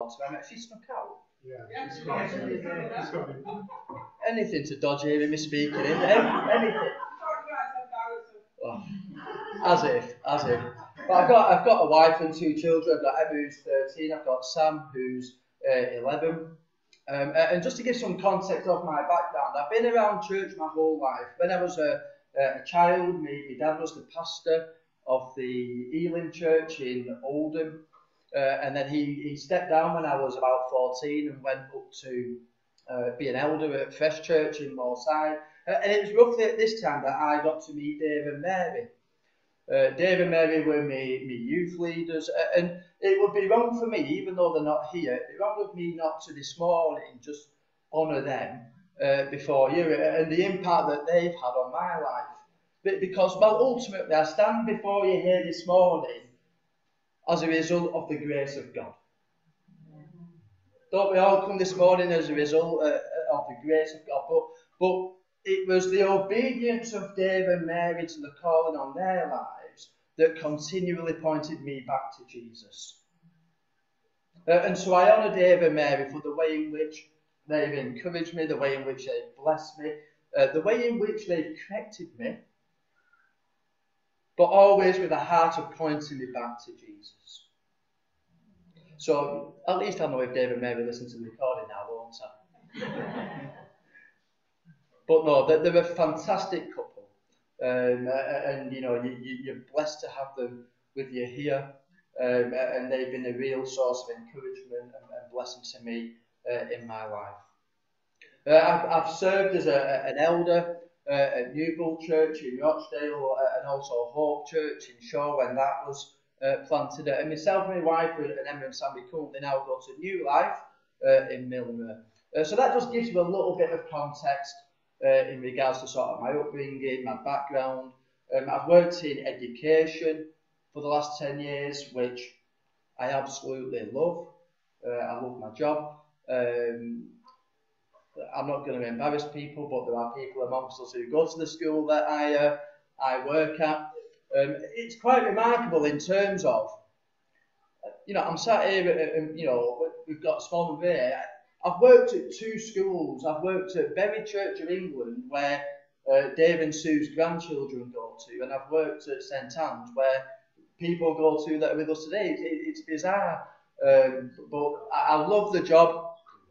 daughter I met, she snuck out. Yeah, it's got it. Anything to dodge hearing me speaking, anything. Oh, as if. But I've got a wife and 2 children. I've got Emma who's 13. I've got Sam who's 11. And just to give some context of my background, I've been around church my whole life. When I was a child, my dad was the pastor of the Elim Church in Oldham. And then he stepped down when I was about 14 and went up to be an elder at Fresh Church in Moorside. And it was roughly at this time that I got to meet Dave and Mary. Dave and Mary were my youth leaders, and it would be wrong for me, even though they're not here, it'd be wrong of me not to this morning just honour them before you and the impact that they've had on my life. Because, well, ultimately, I stand before you here this morning as a result of the grace of God. Don't we all come this morning as a result of the grace of God? But it was the obedience of Dave and Mary to the calling on their lives that continually pointed me back to Jesus. And so I honour Dave and Mary for the way in which they've encouraged me, the way in which they've blessed me, the way in which they've corrected me, but always with a heart of pointing me back to Jesus. So at least I know if Dave and Mary listen to the recording now, won't I? But no, they're a fantastic couple, and you know you're blessed to have them with you here, and they've been a real source of encouragement and blessing to me in my life. I've served as an elder at Newbull Church in Rochdale and also Hope Church in Shaw when that was planted. And myself and my wife and Emma and Sammy currently now go to New Life in Milner. So that just gives you a little bit of context in regards to sort of my upbringing, my background. I've worked in education for the last 10 years, which I absolutely love. I love my job. I'm not going to embarrass people, but there are people amongst us who go to the school that I work at. It's quite remarkable in terms of, you know, I'm sat here, you know, we've got a small number here. I've worked at 2 schools. I've worked at Bury Church of England, where Dave and Sue's grandchildren go to, and I've worked at St Anne's, where people go to that are with us today. It's bizarre, but I love the job.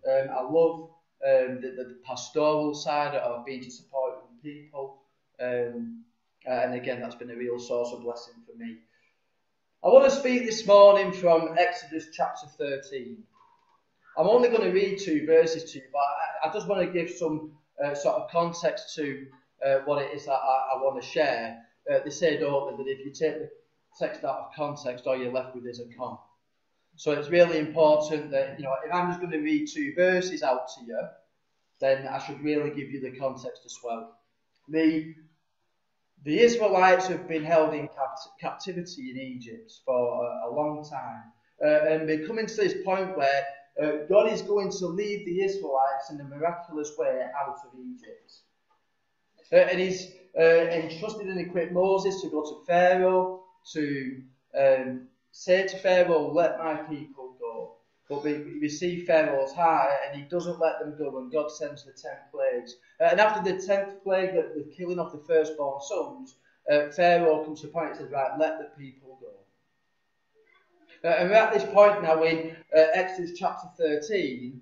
I love the pastoral side of being to support people, and again, that's been a real source of blessing for me. I want to speak this morning from Exodus chapter 13. I'm only going to read 2 verses to you, but I just want to give some sort of context to what it is that I want to share. They say, don't they, that if you take the text out of context, all you're left with is a con. So it's really important that, you know, if I'm just going to read 2 verses out to you, then I should really give you the context as well. The Israelites have been held in captivity in Egypt for a long time. And they're coming to this point where God is going to lead the Israelites in a miraculous way out of Egypt. And he's entrusted and equipped Moses to go to Pharaoh to say to Pharaoh, let my people go. But we see Pharaoh's heart and he doesn't let them go, and God sends the 10 plagues. And after the 10th plague, the killing of the firstborn sons, Pharaoh comes to a point and says, right, let the people go. And we're at this point now in Exodus chapter 13,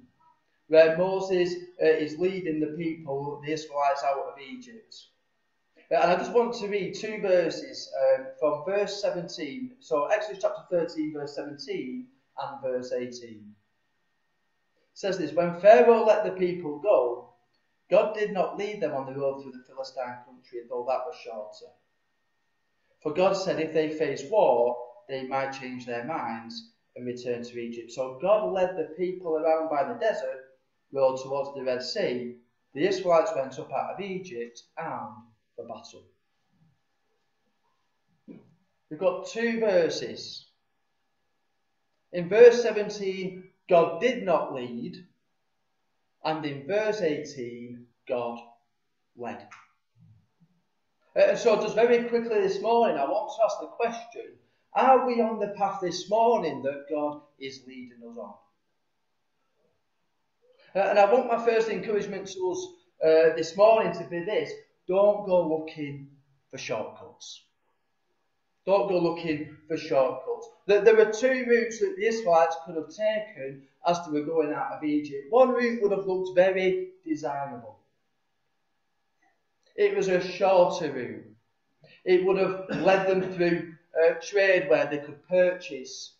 where Moses is leading the people, the Israelites, out of Egypt. And I just want to read 2 verses from verse 17. So Exodus chapter 13, verse 17 and verse 18. It says this, when Pharaoh let the people go, God did not lead them on the road through the Philistine country, though that was shorter. For God said if they face war, they might change their minds and return to Egypt. So God led the people around by the desert road towards the Red Sea. The Israelites went up out of Egypt armed for battle. We've got 2 verses. In verse 17, God did not lead, and in verse 18, God led. And so just very quickly this morning, I want to ask the question, are we on the path this morning that God is leading us on? And I want my first encouragement to us this morning to be this: don't go looking for shortcuts. Don't go looking for shortcuts. There were two routes that the Israelites could have taken as they were going out of Egypt. One route would have looked very desirable. It was a shorter route. It would have led them through trade where they could purchase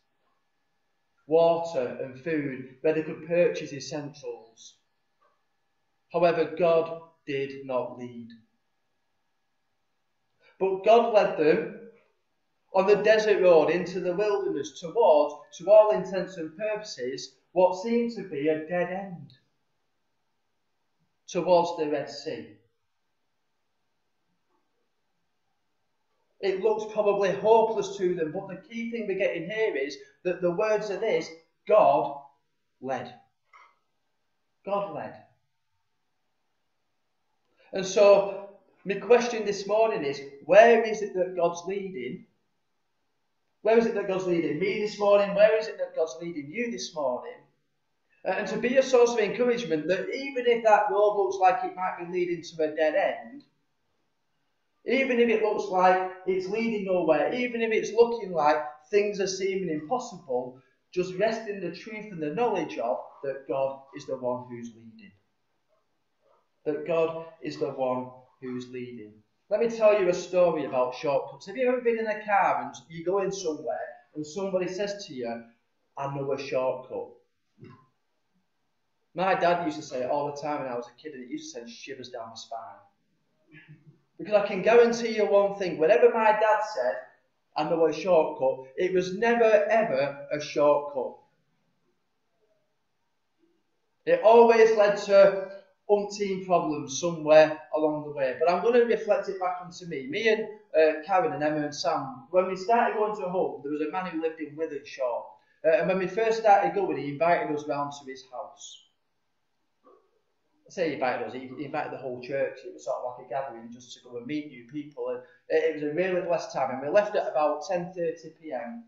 water and food, where they could purchase essentials. However, God did not lead. But God led them on the desert road into the wilderness towards, to all intents and purposes, what seemed to be a dead end, towards the Red Sea. It looked probably hopeless to them, but the key thing we're getting here is that the words are this: God led. God led. And so, my question this morning is, where is it that God's leading? Where is it that God's leading me this morning? Where is it that God's leading you this morning? And to be a source of encouragement that even if that road looks like it might be leading to a dead end, even if it looks like it's leading nowhere, even if it's looking like things are seeming impossible, just rest in the truth and the knowledge of that God is the one who's leading. That God is the one who's leading. Let me tell you a story about shortcuts. Have you ever been in a car and you're going somewhere and somebody says to you, I know a shortcut? My dad used to say it all the time when I was a kid, and it used to send shivers down my spine. Because I can guarantee you one thing, whenever my dad said, I know a shortcut, it was never ever a shortcut. It always led to umpteen problems somewhere along the way. But I'm going to reflect it back onto me. Me and Karen and Emma and Sam, when we started going to Hull, there was a man who lived in Withenshaw. And when we first started going, he invited us round to his house. I say he invited us, he invited the whole church. It was sort of like a gathering just to go and meet new people. And it was a really blessed time. And we left at about 10:30 p.m.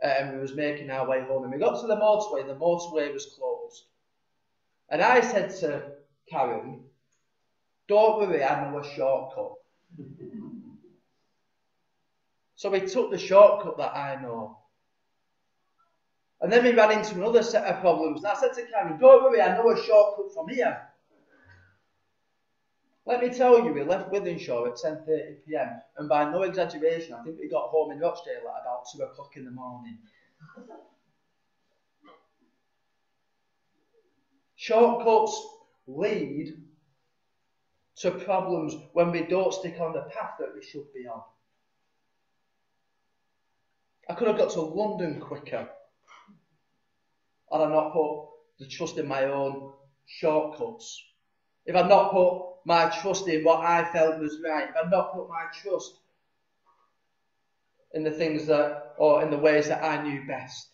And we was making our way home. And we got to the motorway, and the motorway was closed. And I said to Karen, don't worry, I know a shortcut. So we took the shortcut that I know. And then we ran into another set of problems. And I said to Karen, don't worry, I know a shortcut from here. Let me tell you, we left Withenshaw at 10:30 p.m. And by no exaggeration, I think we got home in Rochdale at about 2 o'clock in the morning. Shortcuts lead to problems when we don't stick on the path that we should be on. I could have got to London quicker had I not put the trust in my own shortcuts. If I'd not put my trust in what I felt was right, if I'd not put my trust in the things that, or in the ways that I knew best.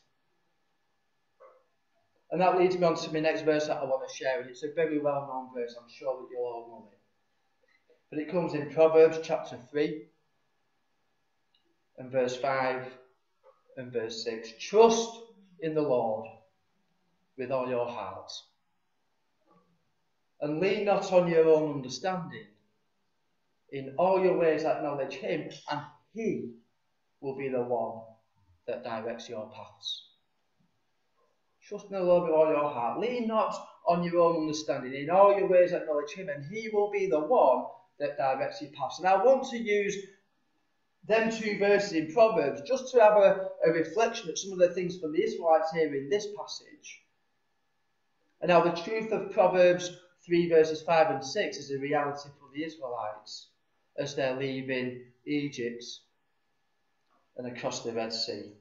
And that leads me on to my next verse that I want to share. And it's a very well-known verse. I'm sure that you'll all know it. But it comes in Proverbs chapter 3 and verse 5 and verse 6. Trust in the Lord with all your heart, and lean not on your own understanding. In all your ways acknowledge him, and he will be the one that directs your paths. Trust in the Lord with all your heart. Lean not on your own understanding. In all your ways acknowledge him, and he will be the one that directs your paths. And I want to use them two verses in Proverbs just to have a reflection of some of the things from the Israelites here in this passage. And how the truth of Proverbs 3 verses 5 and 6 is a reality for the Israelites as they're leaving Egypt and across the Red Sea.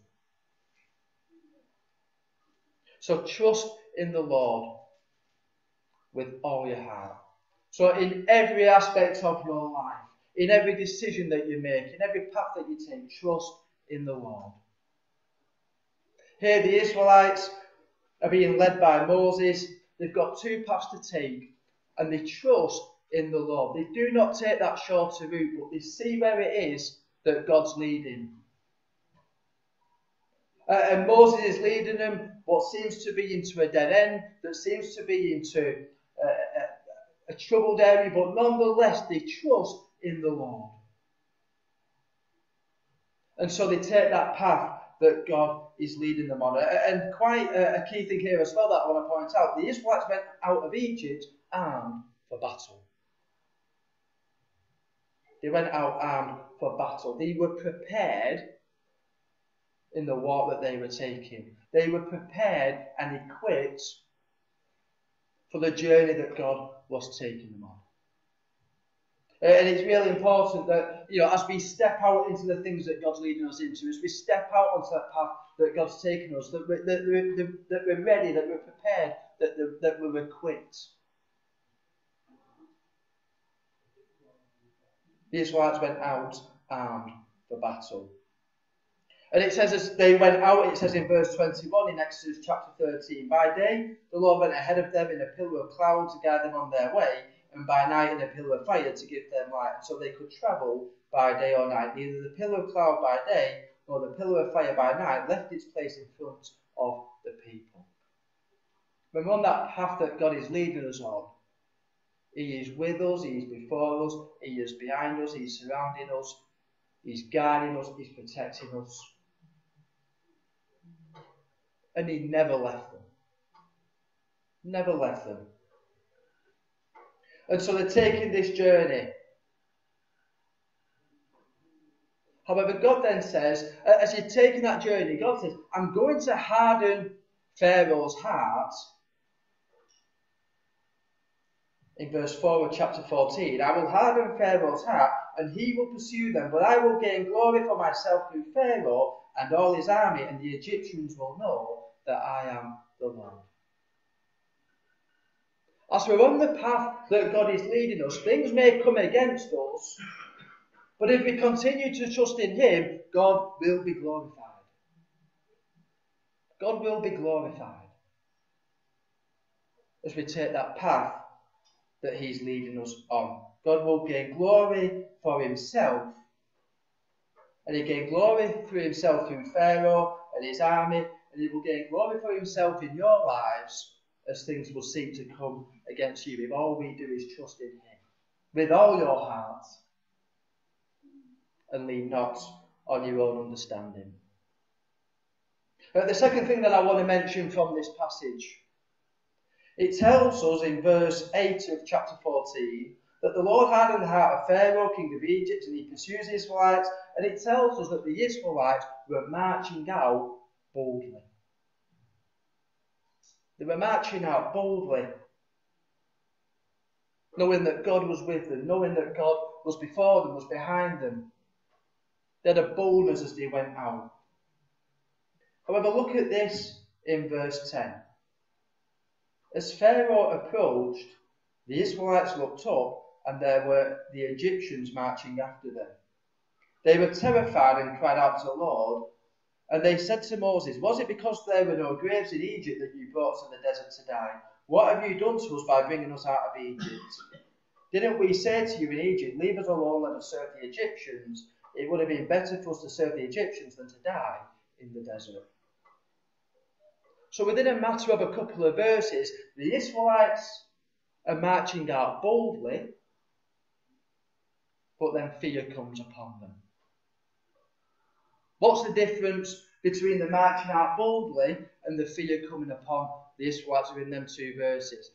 So trust in the Lord with all your heart. So in every aspect of your life, in every decision that you make, in every path that you take, trust in the Lord. Here the Israelites are being led by Moses. They've got two paths to take, and they trust in the Lord. They do not take that shorter route, but they see where it is that God's leading. And Moses is leading them what seems to be into a dead end, that seems to be into a troubled area, but nonetheless they trust in the Lord. And so they take that path that God is leading them on. And quite a key thing here as well that I want to point out, the Israelites went out of Egypt armed for battle. They went out armed for battle. They were prepared in the walk that they were taking. They were prepared and equipped for the journey that God was taking them on. And it's really important that, as we step out into the things that God's leading us into, as we step out onto that path that God's taken us, that we're ready, that we're prepared, that we're equipped. The Israelites went out armed for battle. And it says as they went out, it says in verse 21 in Exodus chapter 13, by day the Lord went ahead of them in a pillar of cloud to guide them on their way, and by night in a pillar of fire to give them light, so they could travel by day or night. Neither the pillar of cloud by day nor the pillar of fire by night left its place in front of the people. When we're on that path that God is leading us on, He is with us, He is before us, He is behind us, He is surrounding us, He's guiding us, He's protecting us. And He never left them. Never left them. And so they're taking this journey. However, God then says, as you're taking that journey, God says, I'm going to harden Pharaoh's heart. In verse 4 of chapter 14, I will harden Pharaoh's heart, and he will pursue them, but I will gain glory for myself through Pharaoh and all his army, and the Egyptians will know that I am the Lord. As we're on the path that God is leading us, things may come against us, but if we continue to trust in Him, God will be glorified. God will be glorified as we take that path that He's leading us on. God will gain glory for Himself, and He gained glory through Himself through Pharaoh and his army, and He will gain glory for Himself in your lives as things will seem to come against you if all we do is trust in Him with all your heart and lean not on your own understanding. The second thing that I want to mention from this passage, it tells us in verse 8 of chapter 14 that the Lord hardened the heart of Pharaoh, king of Egypt, and he pursues the Israelites, and it tells us that the Israelites were marching out boldly. They were marching out boldly, knowing that God was with them, knowing that God was before them, was behind them. They had a boldness as they went out. However, look at this in verse 10. As Pharaoh approached, the Israelites looked up, and there were the Egyptians marching after them. They were terrified and cried out to the Lord, and they said to Moses, was it because there were no graves in Egypt that you brought us to the desert to die? What have you done to us by bringing us out of Egypt? Didn't we say to you in Egypt, leave us alone, let us serve the Egyptians? It would have been better for us to serve the Egyptians than to die in the desert. So within a matter of a couple of verses, the Israelites are marching out boldly, but then fear comes upon them. What's the difference between the marching out boldly and the fear coming upon the Israelites within them two verses?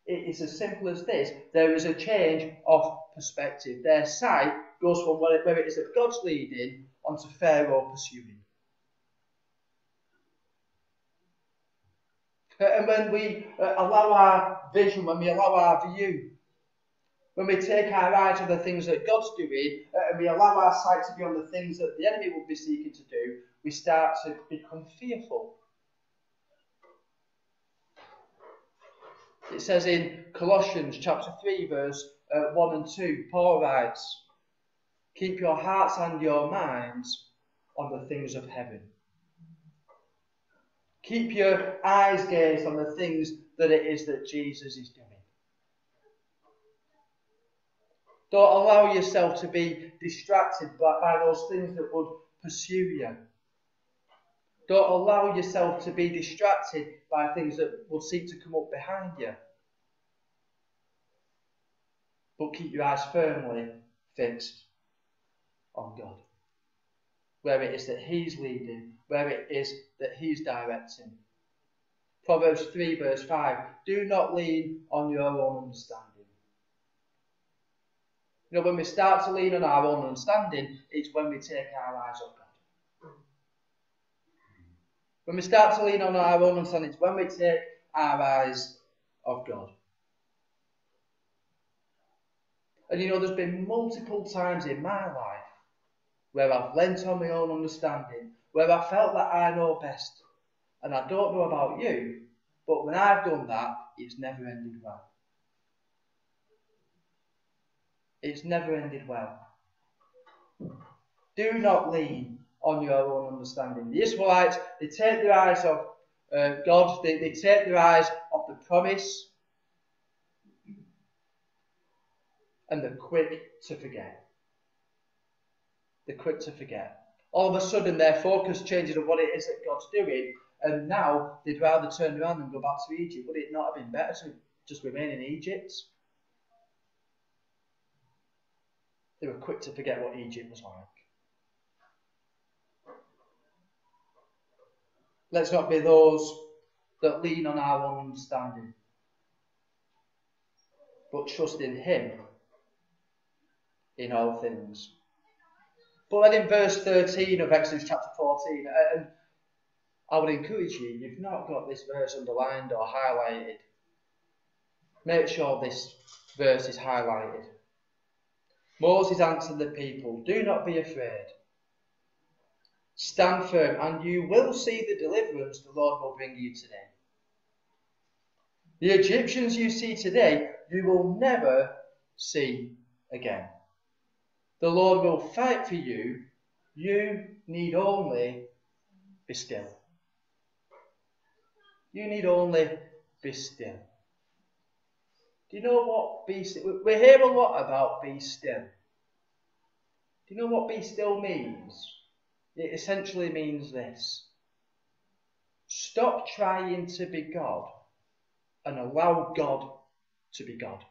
It's as simple as this. There is a change of perspective. Their sight goes from where it is that God's leading onto Pharaoh pursuing. And when we allow our vision, when we allow our view, when we take our eyes on the things that God's doing, and we allow our sight to be on the things that the enemy will be seeking to do, we start to become fearful. It says in Colossians chapter 3, verse 1 and 2, Paul writes, keep your hearts and your minds on the things of heaven. Keep your eyes gazed on the things that it is that Jesus is doing. Don't allow yourself to be distracted by those things that would pursue you. Don't allow yourself to be distracted by things that will seek to come up behind you. But keep your eyes firmly fixed on God. Where it is that He's leading, where it is that He's directing. Proverbs 3 verse 5, do not lean on your own understanding. You know, when we start to lean on our own understanding, it's when we take our eyes off God. When we start to lean on our own understanding, it's when we take our eyes off God. And you know, there's been multiple times in my life where I've lent on my own understanding, where I felt that I know best. And I don't know about you, but when I've done that, it's never ended well. It's never ended well. Do not lean on your own understanding. The Israelites, they take their eyes off God, they take their eyes off the promise, and they're quick to forget. They're quick to forget. All of a sudden, their focus changes on what it is that God's doing, and now they'd rather turn around and go back to Egypt. Would it not have been better to just remain in Egypt? They were quick to forget what Egypt was like. Let's not be those that lean on our own understanding, but trust in Him in all things. But then in verse 13 of Exodus chapter 14, and I would encourage you, if you've not got this verse underlined or highlighted, make sure this verse is highlighted. Moses answered the people, do not be afraid. Stand firm, and you will see the deliverance the Lord will bring you today. The Egyptians you see today, you will never see again. The Lord will fight for you. You need only be still. You need only be still. Do you know what be still? We hear a lot about be still. Do you know what be still means? It essentially means this. Stop trying to be God and allow God to be God.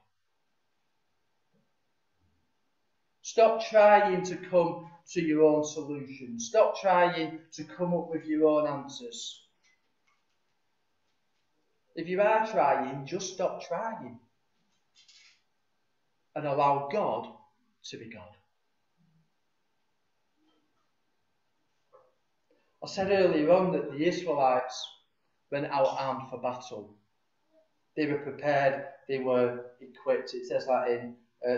Stop trying to come to your own solution. Stop trying to come up with your own answers. If you are trying, just stop trying and allow God to be God. I said earlier on that the Israelites went out armed for battle. They were prepared, they were equipped. It says that in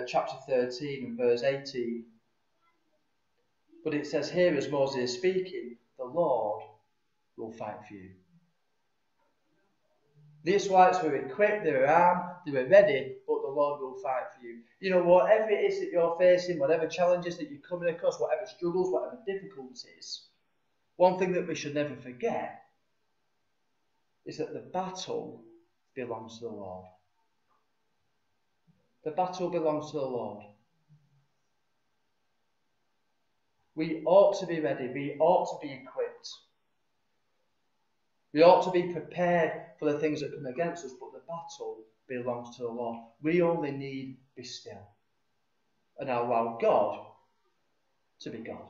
chapter 13 and verse 18. But it says here, as Moses is speaking, the Lord will fight for you. The Israelites were equipped, they were armed, they were ready, but the Lord will fight for you. You know, whatever it is that you're facing, whatever challenges that you're coming across, whatever struggles, whatever difficulties, one thing that we should never forget is that the battle belongs to the Lord. The battle belongs to the Lord. We ought to be ready. We ought to be equipped. We ought to be prepared for the things that come against us, but the battle belongs to the Lord. We only need be still and allow God to be God.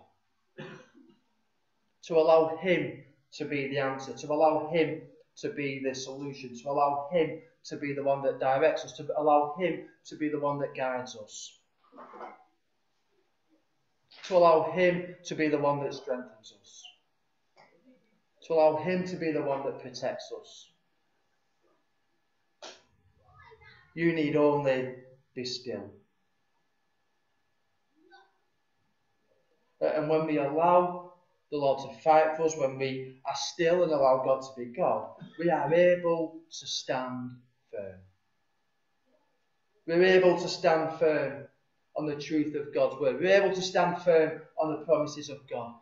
To allow Him to be the answer, to allow Him to be the solution, to allow Him to be the one that directs us, to allow Him to be the one that guides us, to allow Him to be the one that strengthens us, to allow Him to be the one that protects us. You need only be still. And when we allow the Lord to fight for us, when we are still and allow God to be God, we are able to stand firm. We're able to stand firm on the truth of God's word. We're able to stand firm on the promises of God.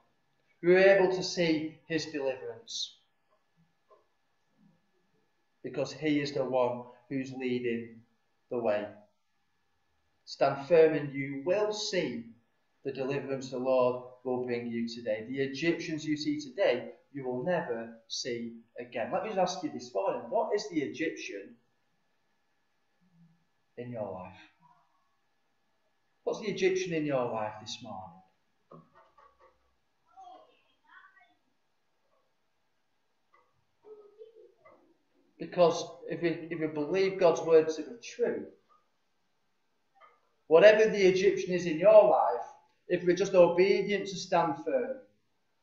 We're able to see His deliverance because He is the one who's leading the way. Stand firm and you will see the deliverance the Lord will bring you today. The Egyptians you see today, you will never see again. Let me just ask you this morning, what is the Egyptian in your life? What's the Egyptian in your life this morning? Because if we believe God's word to be true, whatever the Egyptian is in your life, if we're just obedient to stand firm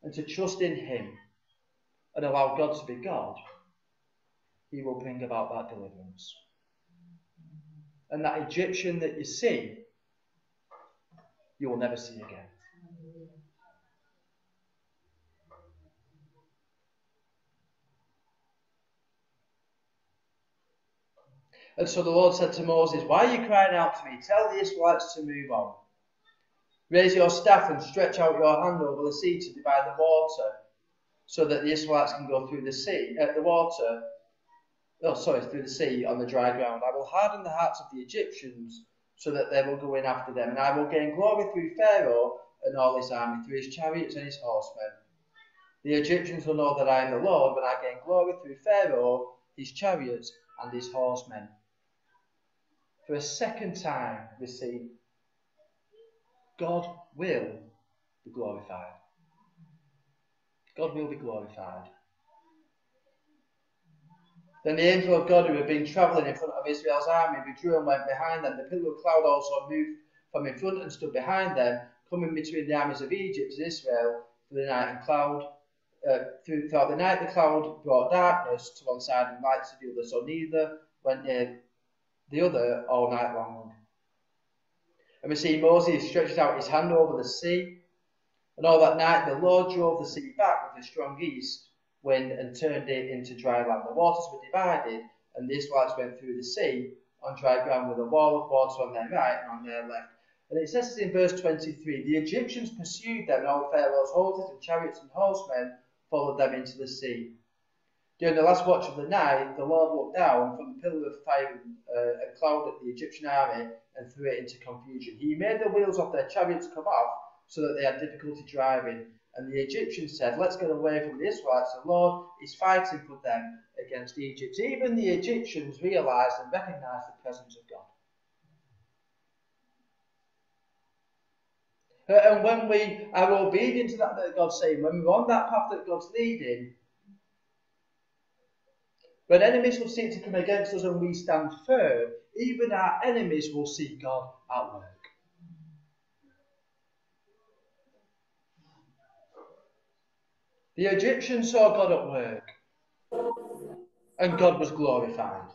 and to trust in him and allow God to be God, he will bring about that deliverance. And that Egyptian that you see, you will never see again. And so the Lord said to Moses, why are you crying out to me? Tell the Israelites to move on. Raise your staff and stretch out your hand over the sea to divide the water, so that the Israelites can go through the sea, through the sea on the dry ground. I will harden the hearts of the Egyptians, so that they will go in after them, and I will gain glory through Pharaoh and all his army, through his chariots and his horsemen. The Egyptians will know that I am the Lord when I gain glory through Pharaoh, his chariots, and his horsemen. For a second time, we see God will be glorified. God will be glorified. Then the angel of God who had been travelling in front of Israel's army withdrew and went behind them. The pillar of cloud also moved from in front and stood behind them, coming between the armies of Egypt and Israel for the night. And throughout the night the cloud brought darkness to one side and light to the other, so neither went near the other all night long. And we see Moses stretched out his hand over the sea, and all that night the Lord drove the sea back with a strong east wind and turned it into dry land. The waters were divided, and the Israelites went through the sea on dry ground with a wall of water on their right and on their left. And it says in verse 23, the Egyptians pursued them, and all Pharaoh's horses and chariots and horsemen followed them into the sea. During the last watch of the night, the Lord looked down from the pillar of fire and cloud at the Egyptian army and threw it into confusion. He made the wheels of their chariots come off so that they had difficulty driving. And the Egyptians said, let's get away from the Israelites. The Lord is fighting for them against Egypt. Even the Egyptians realized and recognized the presence of God. And when we are obedient to that God's saying, when we're on that path that God's leading, when enemies will seek to come against us and we stand firm, even our enemies will see God at work. The Egyptians saw God at work, and God was glorified.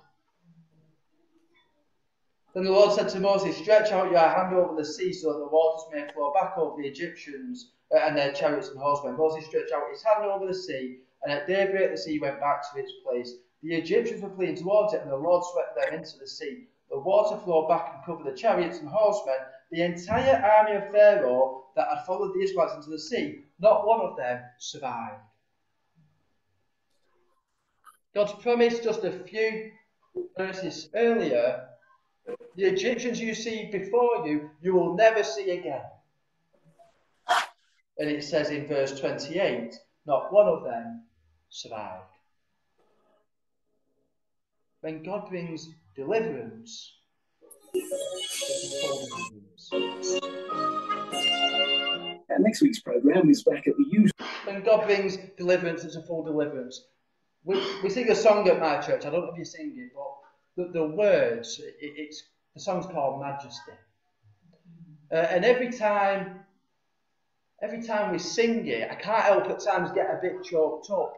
Then the Lord said to Moses, stretch out your hand over the sea so that the waters may flow back over the Egyptians and their chariots and horsemen. Moses stretched out his hand over the sea, and at daybreak the sea went back to its place. The Egyptians were fleeing towards it, and the Lord swept them into the sea. The water flowed back and covered the chariots and horsemen. The entire army of Pharaoh that had followed the Israelites into the sea, not one of them survived. God's promised just a few verses earlier, the Egyptians you see before you, you will never see again. And it says in verse 28, not one of them survived. When God brings deliverance, it's a full deliverance. Next week's programme is back at the usual. When God brings deliverance, it's a full deliverance. We sing a song at my church, I don't know if you sing it, but the words, the song's called Majesty. And every time we sing it, I can't help at times get a bit choked up.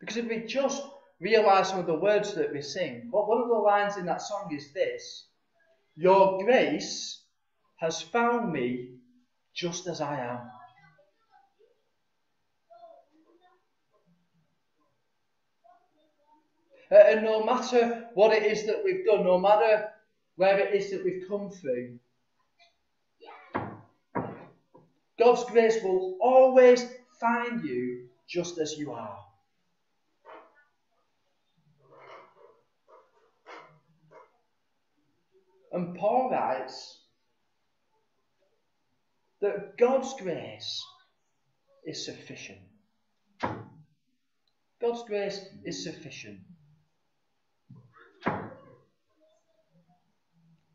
Because if we just realise some of the words that we sing, one of the lines in that song is this: your grace has found me just as I am. And no matter what it is that we've done, no matter where it is that we've come through, God's grace will always find you just as you are. And Paul writes that God's grace is sufficient. God's grace is sufficient.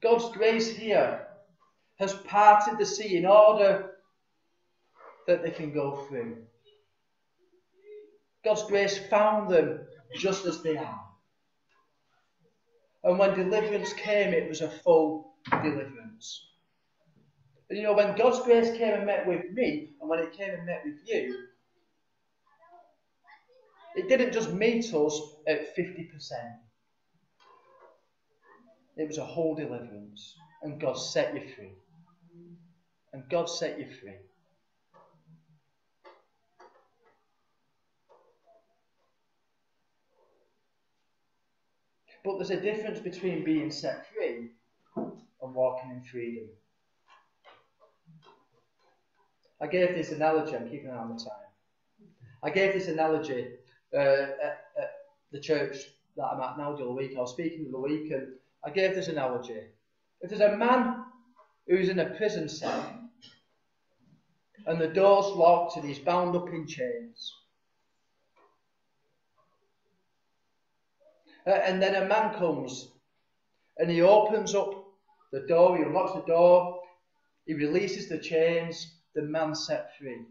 God's grace here has parted the sea in order that they can go through. God's grace found them just as they are. And when deliverance came, it was a full deliverance. And when God's grace came and met with me, and when it came and met with you, it didn't just meet us at 50%. It was a whole deliverance. And God set you free. And God set you free. But there's a difference between being set free and walking in freedom. I gave this analogy, I'm keeping an eye on the time. I gave this analogy at the church that I'm at now the other week. I was speaking the other week and I gave this analogy. If there's a man who's in a prison cell and the door's locked and he's bound up in chains, and then a man comes and he opens up the door, he unlocks the door, he releases the chains, the man's set free.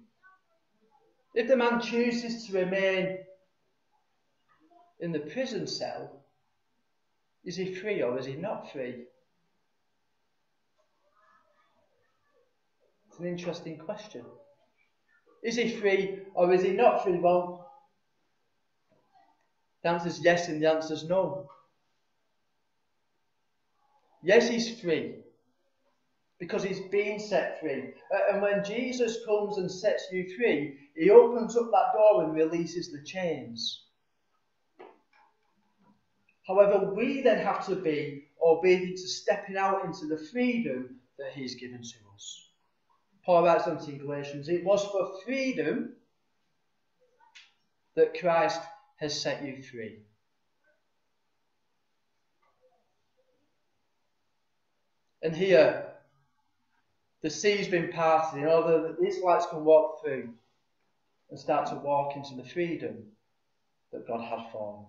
If the man chooses to remain in the prison cell, is he free or is he not free? It's an interesting question. Is he free or is he not free? Well, the answer is yes and the answer is no. Yes, he's free because he's been set free. And when Jesus comes and sets you free, he opens up that door and releases the chains. However, we then have to be obedient to stepping out into the freedom that he's given to us. Paul writes on in Galatians, it was for freedom that Christ has set you free. And here, the sea's been parted in order that the Israelites can walk through and start to walk into the freedom that God had for them.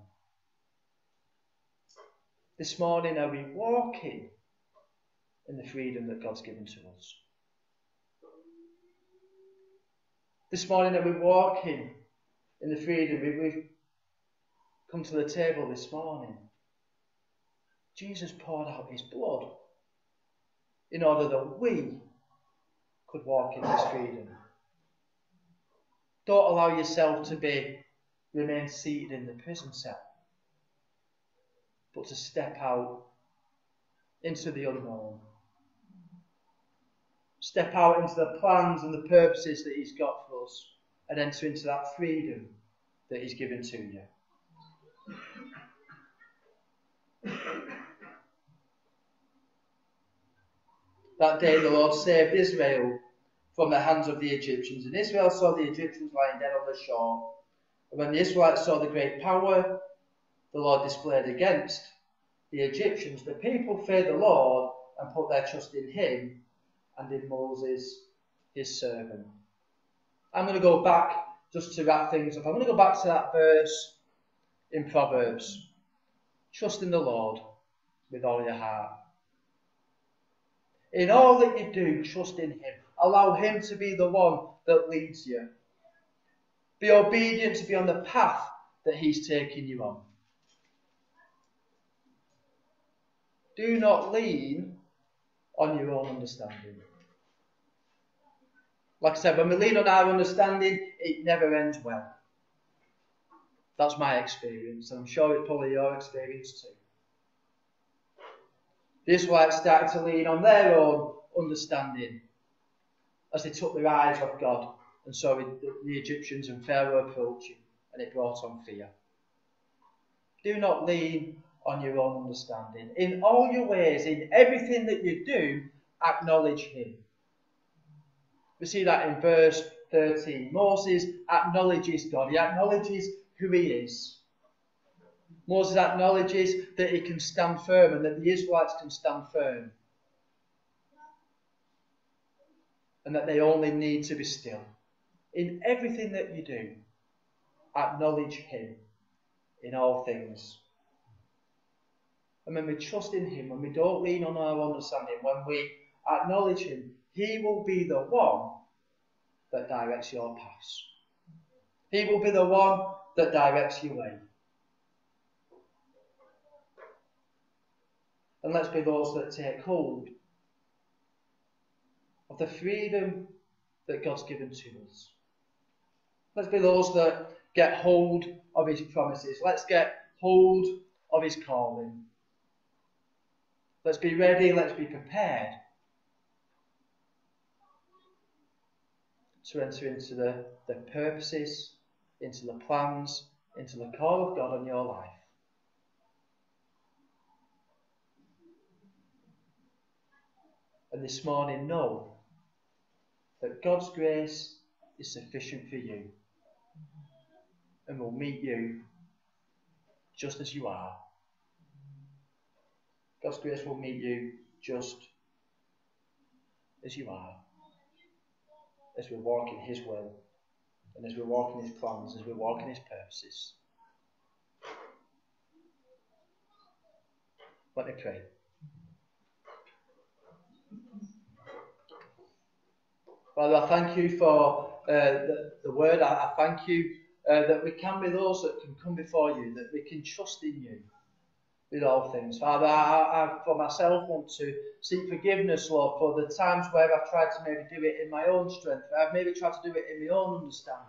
This morning, are we walking in the freedom that God's given to us? This morning, are we walking in the freedom? We've come to the table this morning. Jesus poured out his blood in order that we could walk in this freedom. Don't allow yourself to remain seated in the prison cell, but to step out into the unknown. Step out into the plans and the purposes that he's got for us and enter into that freedom that he's given to you. That day the Lord saved Israel from the hands of the Egyptians, and Israel saw the Egyptians lying dead on the shore. And when the Israelites saw the great power the Lord displayed against the Egyptians, the people feared the Lord and put their trust in him and in Moses, his servant. I'm going to go back just to wrap things up. I'm going to go back to that verse in Proverbs. Trust in the Lord with all your heart. In all that you do, trust in him. Allow him to be the one that leads you. Be obedient to be on the path that he's taking you on. Do not lean on your own understanding. Like I said, when we lean on our understanding, it never ends well. That's my experience, and I'm sure it's probably your experience too. The Israelites started to lean on their own understanding as they took their eyes off God and saw the Egyptians and Pharaoh approaching, and it brought on fear. Do not lean on your own understanding. In all your ways, in everything that you do, acknowledge him. We see that in verse 13. Moses acknowledges God. He acknowledges who he is. Moses acknowledges that he can stand firm and that the Israelites can stand firm. And that they only need to be still in everything that you do, acknowledge him in all things. And when we trust in him, when we don't lean on our understanding, when we acknowledge him, he will be the one that directs your paths. He will be the one that directs your way. And let's be those that take hold of the freedom that God's given to us. Let's be those that get hold of his promises. Let's get hold of his calling. Let's be ready, let's be prepared to enter into the purposes, into the plans, into the call of God on your life. And this morning, know that God's grace is sufficient for you and will meet you just as you are. God's grace will meet you just as you are, as we walk in his will, and as we walk in his plans, as we walk in his purposes. Let me pray. Father, I thank you for the word. I thank you that we can be those that can come before you, that we can trust in you with all things. Father, I for myself want to seek forgiveness, Lord, for the times where I've tried to maybe do it in my own strength. I've maybe tried to do it in my own understanding.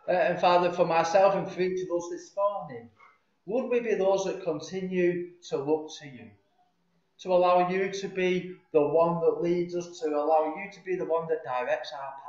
And Father, for myself and for each of us this morning, would we be those that continue to look to you, to allow you to be the one that leads us, to allow you to be the one that directs our path?